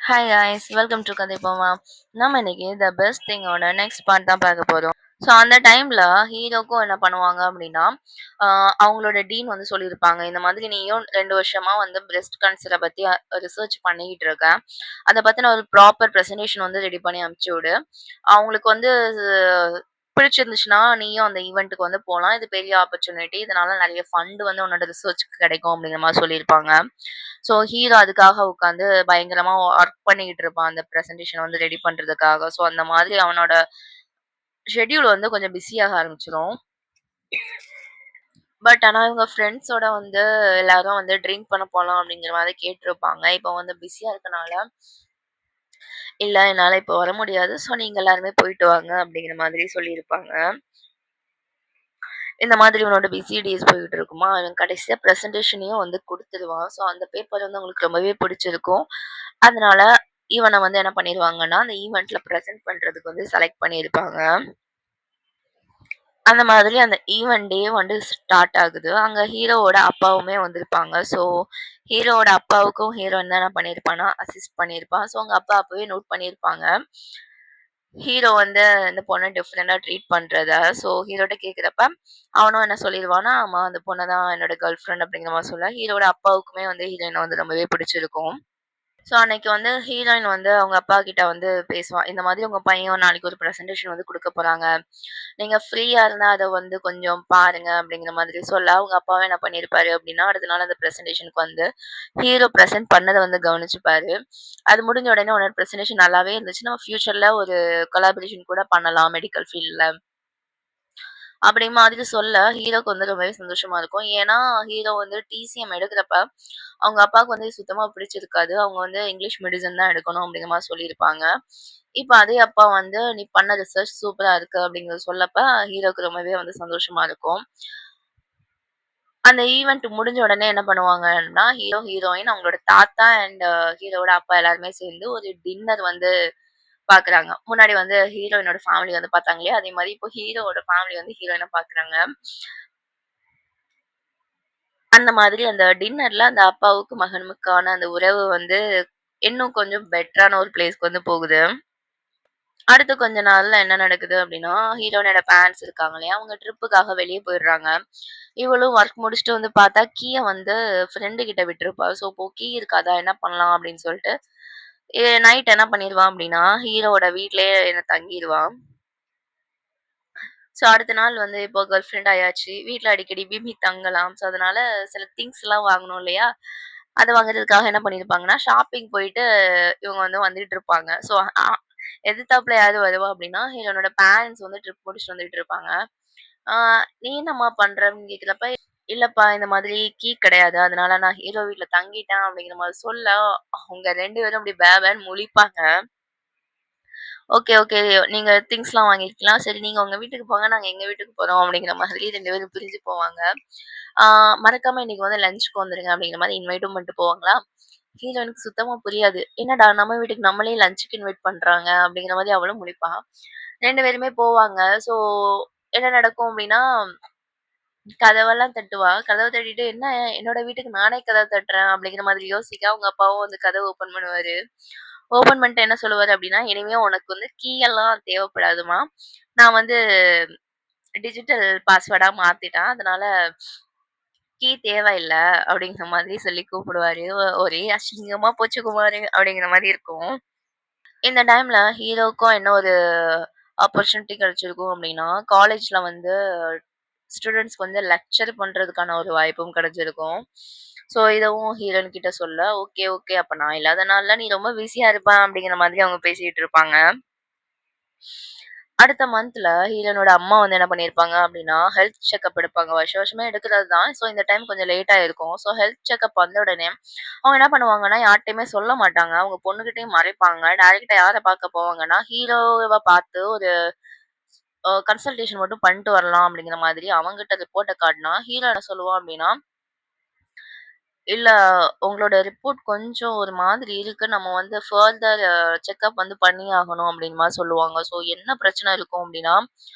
Hi guys welcome to கதை போமா. நம்ம இன்னைக்கு த பெஸ்ட் திங்கோட நெக்ஸ்ட் பார்ட் தான் பார்க்க போறோம். ஸோ அந்த டைம்ல ஹீரோக்கும் என்ன பண்ணுவாங்க அப்படின்னா, அவங்களோட டீன் வந்து சொல்லியிருப்பாங்க. இந்த மாதிரி நீயும் 2 வருஷமா வந்து பிரெஸ்ட் கேன்சர பத்தி ரிசர்ச் பண்ணிக்கிட்டு இருக்க. அத பத்தின ஒரு ப்ராப்பர் பிரசன்டேஷன் வந்து ரெடி பண்ணி அனுப்பிச்சு விடு. அவங்களுக்கு வந்து பிடிச்சிருந்துச்சுன்னா நீயும் அந்த ஈவென்ட்க்கு வந்து போலாம். இது பெரிய ஆப்பர்ச்சுனிட்டி. இதனால நெறைய ஃபண்ட் வந்து உன்னோட ரிசர்ச்க்கு கிடைக்கும் அப்படிங்கிற மாரி சொல்லியிருப்பாங்க. ஸோ ஹீரோ அதுக்காக உட்காந்து பயங்கரமா ஒர்க் பண்ணிக்கிட்டு இருப்பான். அந்த பிரசன்டேஷன் வந்து ரெடி பண்றதுக்காக. ஸோ அந்த மாதிரி அவனோட ஷெட்யூல் வந்து கொஞ்சம் பிஸியாக ஆரம்பிச்சுரும். பட் ஆனா இவங்க ஃப்ரெண்ட்ஸோட வந்து எல்லாரும் வந்து ட்ரிங்க் பண்ண போலாம் அப்படிங்கிற மாரி கேட்டிருப்பாங்க. இப்போ வந்து பிஸியா இருக்கனால, "இல்ல என்னால இப்போ வர முடியாது. ஸோ நீங்க எல்லாருமே போயிட்டு வாங்க" அப்படிங்கிற மாதிரி சொல்லியிருப்பாங்க. இந்த மாதிரி இவனோட பிஸி டேஸ் போயிட்டு இருக்குமா, அவன் கடைசியா பிரசன்டேஷனையும் வந்து குடுத்துருவான். ஸோ அந்த பேப்பர் வந்து அவங்களுக்கு ரொம்பவே பிடிச்சிருக்கும். அதனால இவன வந்து என்ன பண்ணிருவாங்கன்னா, அந்த ஈவென்ட்ல பிரசன்ட் பண்றதுக்கு வந்து செலக்ட் பண்ணியிருப்பாங்க. அந்த மாதிரி அந்த ஈவென்ட் டே வந்து ஸ்டார்ட் ஆகுது. அங்க ஹீரோவோட அப்பாவுமே வந்திருப்பாங்க. ஸோ ஹீரோவோட அப்பாவுக்கும் ஹீரோயின் தான் என்ன பண்ணியிருப்பான்னா, அசிஸ்ட் பண்ணியிருப்பான். ஸோ அவங்க அப்பா அப்பவே நோட் பண்ணியிருப்பாங்க. ஹீரோ வந்து இந்த பொண்ண டிஃபரெண்டா ட்ரீட் பண்றத. ஸோ ஹீரோட்ட கேட்கிறப்ப, அவனும் என்ன சொல்லிருவான்னா, "ஆமா அந்த பொண்ணு தான் என்னோட கேர்ள் ஃபிரெண்ட்" அப்படிங்கிற மாரி சொல்ல, ஹீரோவோட அப்பாவுக்குமே வந்து ஹீரோயின வந்து ரொம்பவே பிடிச்சிருக்கும். ஸோ அன்னைக்கு வந்து ஹீரோயின் வந்து அவங்க அப்பா கிட்ட வந்து பேசுவா. இந்த மாதிரி உங்க பையன் நாளைக்கு ஒரு பிரசன்டேஷன் வந்து குடுக்க போறாங்க. நீங்க ஃப்ரீயா இருந்தா அத வந்து கொஞ்சம் பாருங்க அப்படிங்கிற மாதிரி சொல்ல, அவங்க அப்பாவும் என்ன பண்ணியிருப்பாரு அப்படின்னா, அடுத்த நாள் அந்த பிரசன்டேஷனுக்கு வந்து ஹீரோ பிரசன்ட் பண்ணத வந்து கவனிச்சுப்பாரு. அது முடிஞ்ச உடனே உன்னோட பிரசன்டேஷன் நல்லாவே இருந்துச்சு. நம்ம ஃபியூச்சர்ல ஒரு கொலாபரேஷன் கூட பண்ணலாம் மெடிக்கல் ஃபீல்ட்ல. அப்படி மாதிரி சொல்ல ஹீரோக்கு வந்து ரொம்பவே சந்தோஷமா இருக்கும். ஏன்னா, ஹீரோ வந்து டிசிஎம் எடுக்கிறப்ப, அவங்க அப்பாவுக்கு வந்து இது சுத்தமா பிடிச்சிருக்காது. அவங்க வந்து இங்கிலீஷ் மெடிசின் தான் எடுக்கணும் அப்படிங்கிற மாரி சொல்லியிருப்பாங்க. இப்ப அதே அப்பா வந்து, "நீ பண்ண ரிசர்ச் சூப்பரா இருக்கு" அப்படிங்கிறத சொல்லப்ப, ஹீரோக்கு ரொம்பவே வந்து சந்தோஷமா இருக்கும். அந்த ஈவென்ட் முடிஞ்ச உடனே என்ன பண்ணுவாங்கன்னா, ஹீரோ, ஹீரோயின் அவங்களோட தாத்தா அண்ட் ஹீரோவோட அப்பா எல்லாருமே சேர்ந்து ஒரு டின்னர் வந்து பாக்குறாங்க. முன்னாடி வந்து ஹீரோயினோட ஃபேமிலி வந்து பாத்தாங்க இல்லையா? அதே மாரி இப்போ ஹீரோவோட ஃபேமிலி வந்து ஹீரோயின பாக்குறாங்க. அந்த மாதிரி அந்த டின்னர்ல அந்த அப்பாவுக்கும் மகனுக்கான அந்த உறவு வந்து இன்னும் கொஞ்சம் பெட்டரான ஒரு பிளேஸ்க்கு வந்து போகுது. அடுத்து கொஞ்ச நாள்ல என்ன நடக்குது அப்டின்னா, ஹீரோயினோட பேரண்ட்ஸ் இருக்காங்க இல்லையா? அவங்க ட்ரிப்புக்காக வெளிய போயிடுறாங்க. இவளும் ஒர்க் முடிச்சுட்டு வந்து பார்த்தா, கீய வந்து ஃப்ரெண்டு கிட்ட விட்டுருப்பா. ஸோ, இப்போ கீ இருக்காதா? என்ன பண்ணலாம்? அப்படின்னு சொல்லிட்டு, நைட் என்ன பண்ணிருவா அப்படின்னா, ஹீரோவோட வீட்லயே தங்கிருவா. ஸோ, அடுத்த நாள் வந்து இப்போ கேர்ள் ஃப்ரெண்ட் ஆயாச்சு. வீட்ல அடிக்கடி பிபி தங்கலாம். ஸோ, அதனால சில திங்ஸ்லாம் வாங்கணும் இல்லையா? அத வாங்குறதுக்காக என்ன பண்ணியிருப்பாங்கன்னா, ஷாப்பிங் போயிட்டு இவங்க வந்து வந்துட்டு இருப்பாங்க. ஸோ, எதிர்த்தாப்புல யாரு வருவா அப்படின்னா, ஹீரோனோட பேரண்ட்ஸ் வந்து ட்ரிப் முடிச்சுட்டு வந்துட்டு இருப்பாங்க. ஆ "நீ என்னம்மா பண்ற?" அப்படின்னு கேட்கிறப்ப, "இல்லப்பா இந்த மாதிரி கீ கிடையாது. அதனால நான் ஹீரோ வீட்ல தங்கிட்டேன்." அப்படிங்கிற மாரி சொல்ல, அவங்க 2 பேரும் அப்படி பேன்னு முழிப்பாங்க. "Okay, okay. நீங்க திங்ஸ்லாம் வாங்கிக்கலாம். சரி நீங்க உங்க வீட்டுக்கு போங்க. நாங்க எங்க வீட்டுக்கு போறோம்." அப்படிங்கிற மாதிரி 2 பேரும் பிரிஞ்சு போவாங்க. ஆ "மறக்காம இன்னைக்கு வந்து லஞ்சுக்கு வந்துருங்க." அப்படிங்கிற மாரி இன்வைட்டும் பண்ணிட்டு போவாங்களா, ஹீரோயினுக்கு சுத்தமா புரியாது. "என்னடா நம்ம வீட்டுக்கு நம்மளே லஞ்சுக்கு இன்வைட் பண்றாங்க." அப்படிங்கிற மாரி அவளும் முழிப்பா. 2 பேருமே போவாங்க. ஸோ என்ன நடக்கும் அப்படின்னா கதவெல்லாம் தட்டுவா. கதவ தட்டிட்டு, "என்ன என்னோட வீட்டுக்கு நானே கதவ தட்டுறேன்." அப்படிங்கிற மாதிரி யோசிக்க, அவங்க அப்பாவும் வந்து கதவ ஓப்பன் பண்ணுவாரு. ஓப்பன் பண்ணிட்டு என்ன சொல்லுவாரு அப்படின்னா, "இனிமே உனக்கு வந்து கீ எல்லாம் தேவைப்படாதும்மா. நான் வந்து டிஜிட்டல் பாஸ்வேர்டா மாத்திட்டேன். அதனால கீ தேவையில்ல." அப்படிங்கிற மாதிரி சொல்லி கூப்பிடுவாரு. ஒரே அசிங்கமா போச்சு குமாரு அப்படிங்கிற மாரி இருக்கும். இந்த டைம்ல ஹீரோவுக்கும் என்ன ஒரு ஆப்பர்ச்சுனிட்டி கிடைச்சிருக்கும் அப்படின்னா, காலேஜ்ல வந்து ஸ்டூடண்ட்ஸ்க்கு வந்து லெக்சர் பண்றதுக்கான ஒரு வாய்ப்பும் கிடைச்சிருக்கும். ஸோ இதவும் ஹீரோயின் கிட்ட சொல்ல, "ஓகே, ஓகே. அப்ப நான் இல்லாத நாள்ல நீ ரொம்ப பிஸியா இருப்ப." அப்படிங்கிற மாதிரி அவங்க பேசிட்டு இருப்பாங்க. அடுத்த மந்த்ல ஹீரோயினோட அம்மா வந்து என்ன பண்ணியிருப்பாங்க அப்படின்னா, ஹெல்த் செக்கப் எடுப்பாங்க. வருஷம் வருஷமே எடுக்கிறது தான். ஸோ இந்த டைம் கொஞ்சம் லேட் ஆயிருக்கும். ஸோ ஹெல்த் செக்கப் வந்த உடனே அவங்க என்ன பண்ணுவாங்கன்னா, யார்ட்டயுமே சொல்ல மாட்டாங்க. அவங்க பொண்ணுகிட்டயும் மறைப்பாங்க. டைரக்ட்டா யார பார்க்க போவாங்கன்னா, ஹீரோவ பார்த்து ஒரு கன்சல்டேஷன் மட்டும் பண்ணிட்டு வரலாம் அப்படிங்கிற மாதிரி அவங்கிட்ட ரிப்போர்ட்ட காட்டுனா, ஹீரோ என்ன சொல்லுவான் அப்படின்னா, "இல்ல உங்களோட ரிப்போர்ட் கொஞ்சம் ஒரு மாதிரி இருக்கு. நம்ம வந்து ஃபர்தர் செக்கப் வந்து பண்ணியே ஆகணும்." அப்படிங்கிற மாரி சொல்லுவாங்க. ஸோ என்ன பிரச்சனை இருக்கும் அப்படின்னா,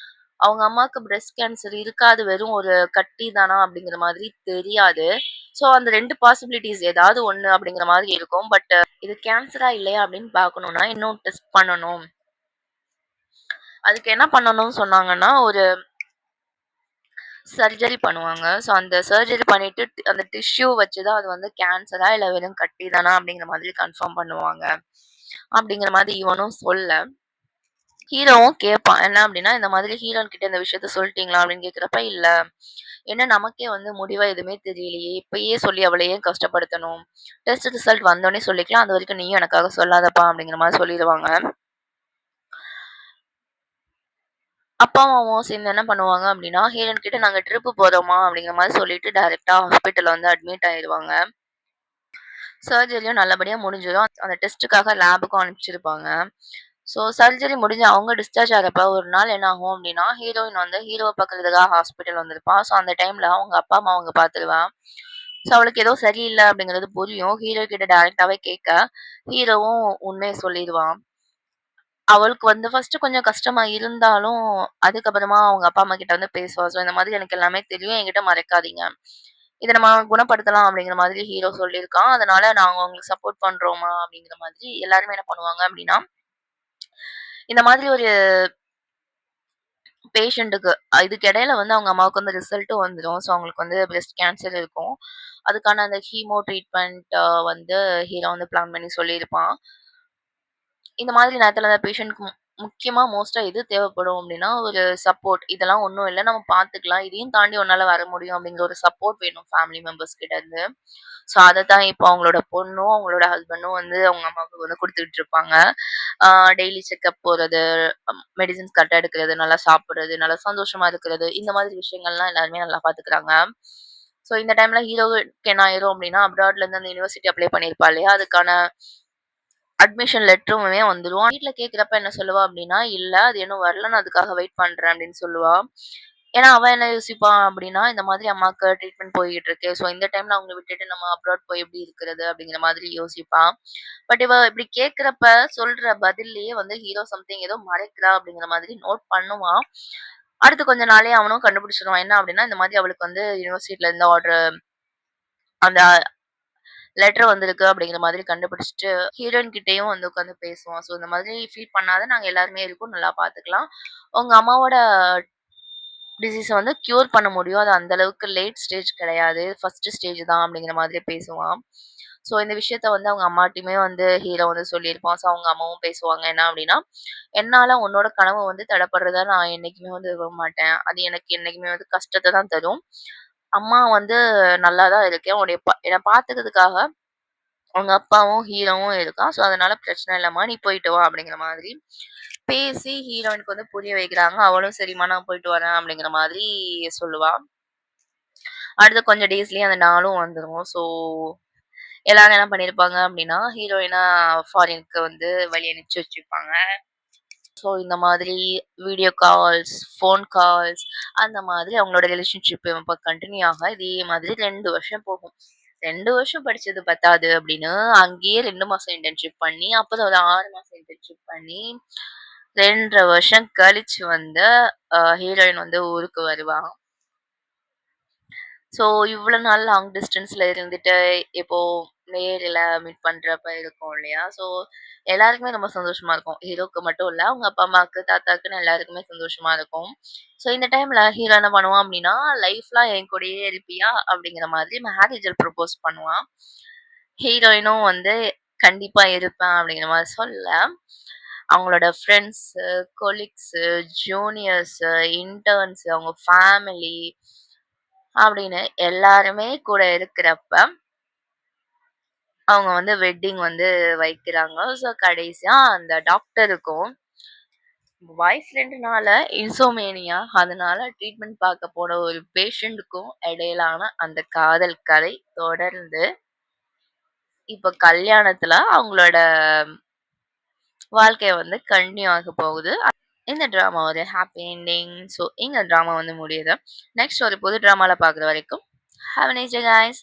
அவங்க அம்மாக்கு பிரஸ்ட் கேன்சர் இருக்காது. வெறும் ஒரு கட்டி தானா அப்படிங்கிற மாதிரி தெரியாது. ஸோ அந்த 2 பாசிபிலிட்டீஸ் ஏதாவது ஒண்ணு அப்படிங்கிற மாதிரி இருக்கும். பட் இது கேன்சரா இல்லையா அப்படின்னு பார்க்கணும்னா, இன்னும் டெஸ்ட் பண்ணணும். அதுக்கு என்ன பண்ணணும்னு சொன்னாங்கன்னா, ஒரு சர்ஜரி பண்ணுவாங்க. ஸோ அந்த சர்ஜரி பண்ணிட்டு அந்த டிஷ்யூ வச்சு தான் அது வந்து கேன்சரா இல்ல வெறும் கட்டி தானா அப்படிங்கிற மாதிரி கன்ஃபார்ம் பண்ணுவாங்க. அப்படிங்கிற மாதிரி இவனும் சொல்ல, ஹீரோவும் கேட்பான். என்ன அப்படின்னா, இந்த மாதிரி ஹீரோயின் கிட்ட இந்த விஷயத்த சொல்ட்டீங்களா? அப்படின்னு கேட்கிறப்ப, இல்ல. ஏன்னா நமக்கே வந்து முடிவா எதுவுமே தெரியலையே! இப்பயே சொல்லி அவள ஏன் கஷ்டப்படுத்தணும்? டெஸ்ட் ரிசல்ட் வந்தோனே சொல்லிக்கலாம். அதுவரைக்கும் நீயும் எனக்காக சொல்லாதப்பா! அப்படிங்கிற மாரி சொல்லிருவாங்க. அப்பாவும், அம்மாவும் சேர்ந்து என்ன பண்ணுவாங்க அப்படின்னா, ஹீரோயின் கிட்ட நாங்க ட்ரிப் போறோம்மா அப்படிங்கிற மாரி சொல்லிட்டு டைரக்ட்டா ஹாஸ்பிட்டல்ல வந்து அட்மிட் ஆயிருவாங்க. சர்ஜரியும் நல்லபடியா முடிஞ்சிரும். அந்த டெஸ்ட்டுக்காக லேபுக்கும் அனுப்பிச்சிருப்பாங்க. ஸோ சர்ஜரி முடிஞ்சு அவங்க டிஸ்சார்ஜ் ஆகுறப்ப ஒரு நாள் என்ன ஆகும் அப்டின்னா, ஹீரோயின் வந்து ஹீரோவ பார்க்கறதுக்காக ஹாஸ்பிட்டல் வந்திருப்பா. ஸோ அந்த டைம்ல அவங்க அப்பா, அம்மா அவங்க பார்த்துருவா. ஸோ அவளுக்கு ஏதோ சரியில்ல அப்படிங்கிறது புரியும். ஹீரோ கிட்ட டைரக்ட்டாவே கேட்க, ஹீரோவும் உண்மைய சொல்லிருவான். அவளுக்கு வந்து ஃபர்ஸ்ட்டு கொஞ்சம் கஷ்டமா இருந்தாலும், அதுக்கப்புறமா அவங்க அப்பா, அம்மா கிட்ட வந்து பேசுவா. ஸோ இந்த மாதிரி எனக்கு எல்லாமே தெரியும். என்கிட்ட மறைக்காதீங்க. இத நம்ம குணப்படுத்தலாம் அப்படிங்கிற மாதிரி ஹீரோ சொல்லியிருக்கான். அதனால நாங்க உங்களுக்கு சப்போர்ட் பண்றோம்மா அப்படிங்கிற மாதிரி எல்லாருமே என்ன பண்ணுவாங்க அப்படின்னா, இந்த மாதிரி ஒரு பேஷண்ட்டுக்கு இதுக்கு இடையில வந்து அவங்க அம்மாவுக்கு வந்து ரிசல்ட்டும் வந்துரும். ஸோ அவங்களுக்கு வந்து பிரஸ்ட் கேன்சர் இருக்கும். அதுக்கான அந்த ஹீமோ ட்ரீட்மெண்ட் வந்து ஹீரோ வந்து பிளான் பண்ணி சொல்லியிருப்பான். இந்த மாதிரி நேரத்துல அந்த பேஷண்ட்க்கு முக்கியமா மோஸ்ட்டா எது தேவைப்படும் அப்டின்னா, ஒரு சப்போர்ட். இதெல்லாம் ஒண்ணும் இல்ல. நம்ம பார்த்துக்கலாம். இதையும் தாண்டி உன்னால வர முடியும் அப்டிங்கிற ஒரு சப்போர்ட் வேணும் ஃபேமிலி மெம்பர்ஸ் கிட்ட இருந்து. ஸோ அதத்தான் இப்போ அவங்களோட பொண்ணும், அவங்களோட ஹஸ்பண்டும் வந்து அவங்க அம்மாவுக்கு வந்து குடுத்துக்கிட்டு இருப்பாங்க. ஆ டெய்லி செக்கப் போறது, மெடிசின்ஸ் கரெக்ட்டா எடுக்கிறது, நல்லா சாப்பிடுறது, நல்லா சந்தோஷமா இருக்கிறது, இந்த மாதிரி விஷயங்கள்லாம் எல்லாருமே நல்லா பார்த்துக்கிறாங்க. ஸோ இந்த டைம்ல ஹீரோவுக்கு என்ன ஆயிரும் அப்டின்னா, அப்ராட்ல இருந்து அந்த யுனிவர்சிட்டி அப்ளை பண்ணியிருப்பா இல்லையா? அதுக்கான அட்மிஷன் லெட்டருமே வந்துரும். வீட்ல கேட்கிறப்ப என்ன சொல்லுவா அப்டின்னா, "இல்ல அது இன்னும் வரல. நான் அதுக்காக வெயிட் பண்றேன்" அப்டின்னு சொல்லுவா. ஏன்னா, அவ என்ன யோசிப்பா அப்டின்னா, இந்த மாதிரி அம்மாக்கு ட்ரீட்மெண்ட் போய்க்கிட்டு இருக்கு. ஸோ இந்த டைம்ல அவங்கள விட்டுட்டு நம்ம அப்ராட் போய் எப்டி இருக்கிறது? அப்டிங்கிற மாதிரி யோசிப்பா. பட் இவ இப்டி கேட்கிறப்ப சொல்ற பதில்லயே வந்து ஹீரோ சம்திங் ஏதோ மறைக்கிறா அப்டிங்கிற மாதிரி நோட் பண்ணுவான். அடுத்து கொஞ்ச நாள்லயே அவனும் கண்டுபிடிச்சுருவான். என்ன அப்டின்னா, இந்த மாதிரி அவளுக்கு வந்து யுனிவர்சிட்டில இருந்து ஆர்டர் அந்த லெட்டர் வந்திருக்கு அப்படிங்கிற மாதிரி கண்டுபிடிச்சுட்டு, ஹீரோயின் கிட்டயும் வந்து உட்காந்து பேசுவான். ஸோ இந்த மாதிரி ஃபீல் பண்ணாத நாங்க எல்லாருமே இருக்கோம். நல்லா பார்த்துக்கலாம். உங்க அம்மாவோட டிசீஸ வந்து கியூர் பண்ண முடியும். அது அந்த அளவுக்கு லேட் ஸ்டேஜ் கிடையாது. ஃபர்ஸ்ட் ஸ்டேஜ் தான் அப்படிங்கிற மாதிரி பேசுவான். ஸோ இந்த விஷயத்த வந்து அவங்க அம்மாட்டயுமே வந்து ஹீரோ வந்து சொல்லியிருப்பான். ஸோ அவங்க அம்மாவும் பேசுவாங்க. என்ன அப்படின்னா, "என்னால உன்னோட கனவு வந்து தடப்படுறத நான் என்னைக்குமே வந்து விரும்ப மாட்டேன். அது எனக்கு என்னைக்குமே வந்து கஷ்டத்த தான் தரும். அம்மா வந்து நல்லா தான் இருக்கேன். உன்னைய என்ன பார்த்துக்கிறதுக்காக அவங்க அப்பாவும், ஹீரோவும் இருக்கான். ஸோ, அதனால பிரச்சனை இல்லம்மா. நீ போயிட்டு வா அப்படிங்கிற மாதிரி பேசி ஹீரோயினுக்கு வந்து புரிய வைக்கிறாங்க. அவளும் சரிம்மா நான் போயிட்டு வரேன் அப்படிங்கிற மாதிரி சொல்லுவா. அடுத்த கொஞ்சம் டேஸ்லயே அந்த நாளும் வந்துரும். ஸோ, எல்லாரும் என்ன பண்ணியிருப்பாங்க அப்படின்னா, ஹீரோயின ஃபாரினுக்கு வந்து வழி அனுப்பிச்சு வச்சிருப்பாங்க. ஸோ, இந்த மாதிரி வீடியோ கால்ஸ், ஃபோன் கால்ஸ் அந்த மாதிரி அவங்களோட ரிலேஷன்ஷிப் இப்ப கன்டின்யூ ஆக இதே மாதிரி 2 வருஷம் போகும். 2 வருஷம் படிச்சது பத்தாது அப்படின்னு, அங்கேயே 2 மாசம் இன்டர்ன்ஷிப் பண்ணி, அப்புறம் ஒரு 6 மாசம் இன்டர்ன்ஷிப் பண்ணி, 2 1/2 வருஷம் கழிச்சு வந்து ஹீரோயின் வந்து ஊருக்கு வருவா. ஸோ, இவ்வளோ நாள் லாங் டிஸ்டன்ஸ்ல இருந்துட்டு, இப்போ நேர்ல மீட் பண்றப்ப இருக்கும் இல்லையா? ஸோ, எல்லாருக்குமே ரொம்ப சந்தோஷமா இருக்கும். ஹீரோக்கு மட்டும் இல்ல, அவங்க அப்பா, அம்மாக்கு, தாத்தாக்குன்னு எல்லாருக்குமே சந்தோஷமா இருக்கும். ஸோ, இந்த டைம்ல ஹீரோ என்ன பண்ணுவான் அப்டின்னா, "லைஃப் லாங் என் கூடயே இருப்பியா?" அப்படிங்கிற மாதிரி மேரேஜ்ல ப்ரொபோஸ் பண்ணுவான். ஹீரோயினும் வந்து, "கண்டிப்பா இருப்பேன்" அப்படிங்கிற மாரி சொல்ல, அவங்களோட ஃப்ரெண்ட்ஸு, கொலீக்ஸு, ஜூனியர்ஸு, இன்டர்ன்ஸு, அவங்க ஃபேமிலி அப்படின்னு எல்லாருமே கூட இருக்கிறப்ப, அவங்க வந்து வெட்டிங் வந்து வைக்கிறாங்க. ஸோ கடைசியா அந்த டாக்டருக்கும் பாய் ஃப்ரெண்டுனால இன்சோமேனியா அதனால ட்ரீட்மெண்ட் பார்க்க போன ஒரு பேஷண்ட்டுக்கும் இடையிலான அந்த காதல் கதை தொடர்ந்து, இப்ப கல்யாணத்துல அவங்களோட வாழ்க்கை வந்து கன்டின்யூ ஆக போகுது. இந்த ட்ராமா ஒரு ஹாப்பி எண்டிங். ஸோ இங்க ட்ராமா வந்து முடியுது. நெக்ஸ்ட் ஒரு புது ட்ராமால பார்க்குற வரைக்கும், have a nice day guys.